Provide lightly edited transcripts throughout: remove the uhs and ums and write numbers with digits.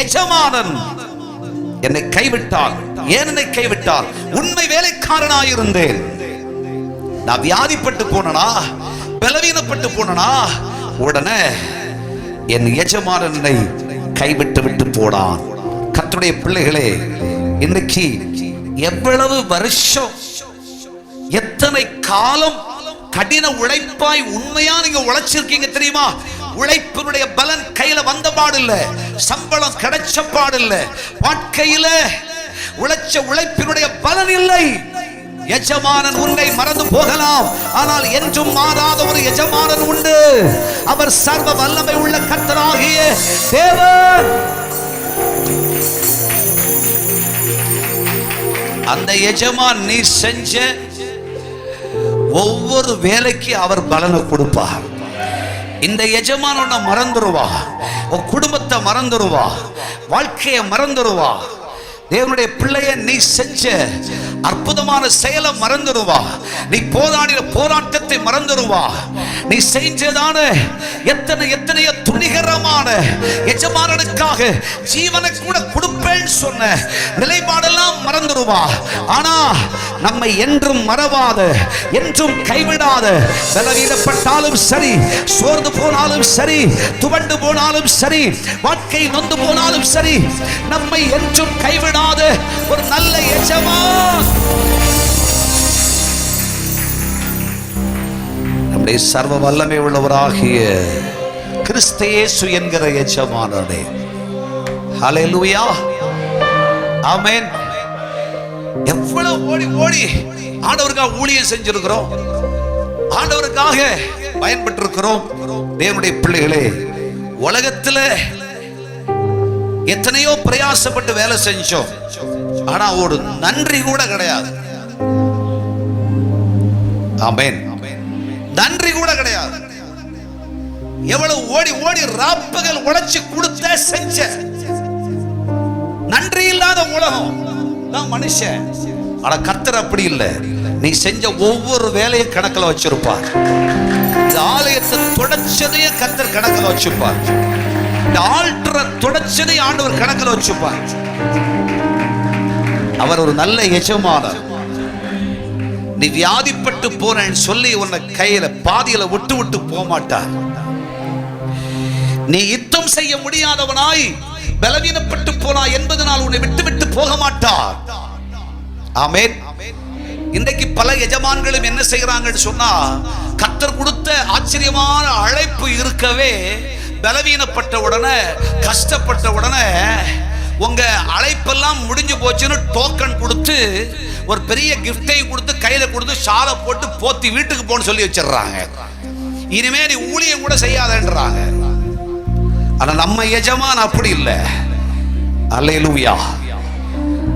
எஜமானன் என்னை கைவிட்டால், ஏன் என்னை கைவிட்டால்? உண்மை வேலைக்காரனாயிருந்தேன். நான் வியாதிப்பட்டு போனனா, பலவீனப்பட்டு போனனா, உடனே என் எஜமானன் என்னை கைவிட்டு விட்டு போனான். கர்த்தருடைய பிள்ளைகளே, இன்னைக்கு எவ்வளவு வருஷம், எத்தனை காலம் கடின உழைப்பாய் உண்மையா நீங்க உழைச்சிருக்கீங்க தெரியுமா? உழைப்பினுடைய பலன் கையில வந்த பாடு இல்ல, சம்பளம் கிடைச்ச பாடு இல்ல, வாழ்க்கையில உழைச்ச உழைப்பினுடைய பலன் இல்லை. எஜமானன் உன்னை மறந்து போகலாம், ஆனால் என்றும் மாறாத ஒரு எஜமானன் உண்டு. அவர் சர்வ வல்லமை உள்ள கர்த்தராகிய தேவன். அந்த எஜமான் நீ செஞ்ச ஒவ்வொரு வேலைக்கு அவர் பலனை கொடுப்பார். இந்த எஜமானோட மறந்துருவா, உன் குடும்பத்தை மறந்துருவா, வாழ்க்கையை மறந்துருவா. தேவனுடைய பிள்ளைய நீ செஞ்ச அற்புதமான செயலை மறந்துருவா, நீ போராடின போராட்டத்தை மறந்துருவா, நீ செஞ்சதான எத்தனையோ துணிகரமான எஜமானனுக்காக ஜீவனை கூட கொடுப்பேன்னு சொன்ன நிலைப்பாடெல்லாம் மறந்துருவா. ஆனா நம்மை என்றும் மறவாத, என்றும் கைவிடாத, பலவீனப்பட்டாலும் சரி, சோர்ந்து போனாலும் சரி, துவண்டு போனாலும் சரி, வாழ்க்கை நொந்து போனாலும் சரி, நம்மை என்றும் கைவிடாத ஒரு நல்ல எஜமான் நம்முடைய சர்வ வல்லமை உள்ளவராகிய கிறிஸ்து இயேசு என்கிற எஜமானனே. ஹல்லேலூயா, ஆமென். எவ்வளவு ஓடி ஓடி ஆண்டவருக்காக ஊழியம் செஞ்சிருக்கிறோம், ஆண்டவருக்காக பயன்பட்டு இருக்கிறோம். தேவனுடைய பிள்ளைகளே, உலகத்துல எத்தனையோ பிரயாசப்பட்டு வேலை செஞ்சோம், ஆனா ஒரு நன்றி கூட கிடையாது. ஆமென். நன்றி கூட கிடையாது. எவ்வளவு ஓடி ஓடி ராப்பகல் உழைச்சு கொடுத்த செஞ்ச, நன்றி இல்லாத உலகம் தான் மனுஷன். ஆனா கர்த்தர் அப்படி இல்லை. நீ செஞ்ச ஒவ்வொரு வேலையும் கணக்கில் வச்சிருப்பார். இந்த ஆலயத்தை தொடச்சதையே கர்த்தர் கணக்கில் வச்சிருப்பார். இந்த ஆல்டரை தொடச்சதை ஆண்டவர் கணக்கில் வச்சிருப்பார். அவர் ஒரு நல்ல எஜமானர். நீ வியாதிப்பட்டு போறேன்னு சொல்லி உன்னை கையில பாதியில விட்டு விட்டு போக மாட்டார். நீ யுத்தம் செய்ய முடியாதவனாய் பலவீனப்பட்டு போனா என்பதனால் உன்னை விட்டு விட்டு போக மாட்டார். ஆமென். இன்றைக்கு பல எஜமான்களும் என்ன செய்யறாங்கன்னு சொன்னா, கர்த்தர் கொடுத்த ஆச்சரியமான அழைப்பு இருக்கவே பலவீனப்பட்ட உடனே, கஷ்டப்பட்ட உடனே, உங்க அழைப்பெல்லாம் முடிஞ்சு போச்சுன்னு டோக்கன் கொடுத்து, ஒரு பெரிய கிஃப்டை கொடுத்து, கையில கொடுத்து, ஷாலை போட்டு போத்தி வீட்டுக்கு போன்னு சொல்லி வச்சிடறாங்க. இனிமே நீ ஊழியம் கூட செய்யாதன்றாங்க. ஆனா நம்ம எஜமான் அப்படி இல்லை. அல்லேலூயா.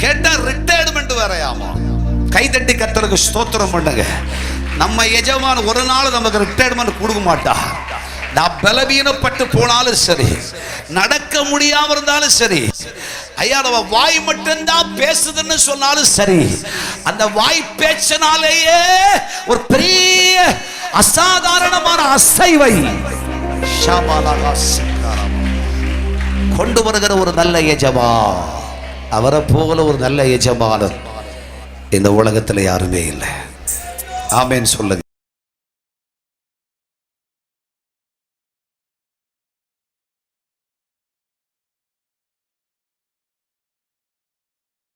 கேட்டா ரிட்டையர்மெண்ட் வேறையாமா. கைதட்டி கர்த்தருக்கு ஸ்தோத்திரம் பண்ணுங்க. நம்ம எஜமான் ஒரு நாள் நமக்கு ரிட்டையர்மெண்ட் கொடுக்க மாட்டா. நான் பலவீனப்பட்டு போனாலும் சரி, நடக்க முடியாம இருந்தாலும் சரி, ஐயா நம்ம வாய் மட்டும்தான் பேசுதுன்னு சொன்னாலும் சரி, அந்த வாய் பேச்சனாலேயே ஒரு பெரிய அசாதாரணமான அசைவை கொண்டு வருகிற ஒரு நல்ல எஜமான். அவரை போல ஒரு நல்ல எஜமானர் இந்த உலகத்துல யாருமே இல்லை. ஆமென் சொல்லுங்க.